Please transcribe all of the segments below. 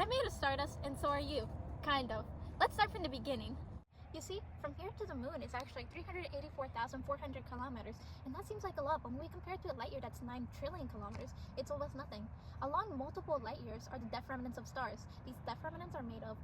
I'm made of stardust, and so are you. Kind of. Let's start from the beginning. You see, from here to the moon is actually 384,400 kilometers, and that seems like a lot, but when we compare it to a light year that's 9 trillion kilometers, it's almost nothing. Along multiple light years are the death remnants of stars. These death remnants are made of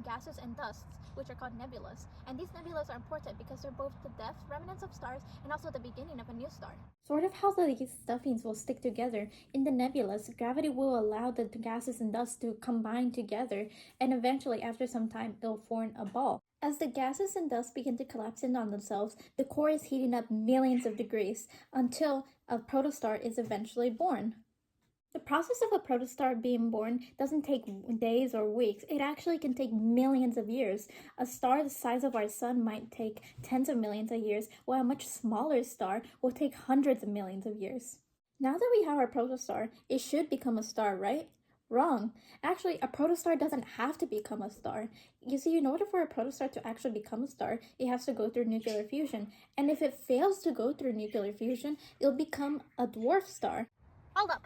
gases and dusts, which are called nebulas. And these nebulas are important because they're both the death remnants of stars and also the beginning of a new star. Sort of how these stuffings will stick together, in the nebulas, gravity will allow the gases and dust to combine together, and eventually, after some time, they'll form a ball. As the gases and dust begin to collapse in on themselves, the core is heating up millions of degrees until a protostar is eventually born. The process of a protostar being born doesn't take days or weeks. It actually can take millions of years. A star the size of our sun might take tens of millions of years, while a much smaller star will take hundreds of millions of years. Now that we have our protostar, it should become a star, right? Wrong. Actually, a protostar doesn't have to become a star. You see, in order for a protostar to actually become a star, it has to go through nuclear fusion. And if it fails to go through nuclear fusion, it'll become a dwarf star. Hold up.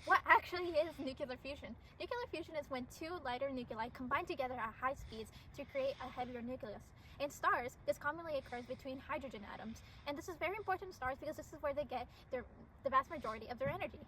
What actually is nuclear fusion? Nuclear fusion is when two lighter nuclei combine together at high speeds to create a heavier nucleus. In stars, this commonly occurs between hydrogen atoms, and this is very important in stars because this is where they get the vast majority of their energy.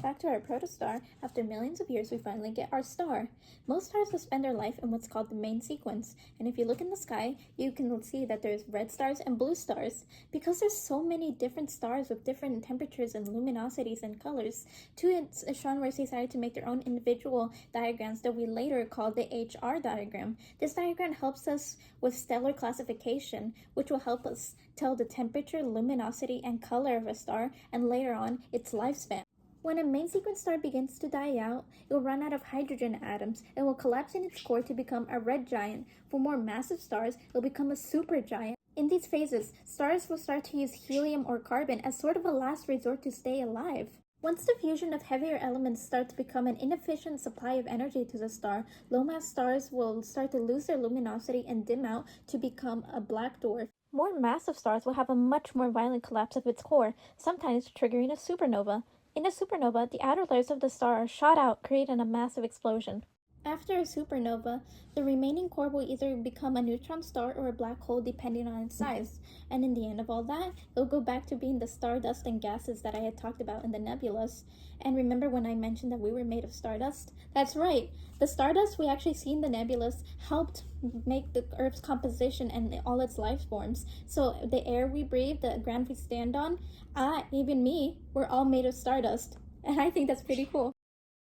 Back to our protostar, after millions of years we finally get our star. Most stars will spend their life in what's called the main sequence, and if you look in the sky, you can see that there's red stars and blue stars. Because there's so many different stars with different temperatures and luminosities and colors, two astronomers decided to make their own individual diagrams that we later called the HR diagram. This diagram helps us with stellar classification, which will help us tell the temperature, luminosity, and color of a star, and later on, its lifespan. When a main sequence star begins to die out, it will run out of hydrogen atoms and will collapse in its core to become a red giant. For more massive stars, it will become a supergiant. In these phases, stars will start to use helium or carbon as sort of a last resort to stay alive. Once the fusion of heavier elements starts to become an inefficient supply of energy to the star, low-mass stars will start to lose their luminosity and dim out to become a black dwarf. More massive stars will have a much more violent collapse of its core, sometimes triggering a supernova. In a supernova, the outer layers of the star are shot out, creating a massive explosion. After a supernova, the remaining core will either become a neutron star or a black hole depending on its size. And in the end of all that, it'll go back to being the stardust and gases that I had talked about in the nebulas. And remember when I mentioned that we were made of stardust? That's right! The stardust we actually see in the nebulas helped make the Earth's composition and all its life forms. So the air we breathe, the ground we stand on, even me, we're all made of stardust. And I think that's pretty cool.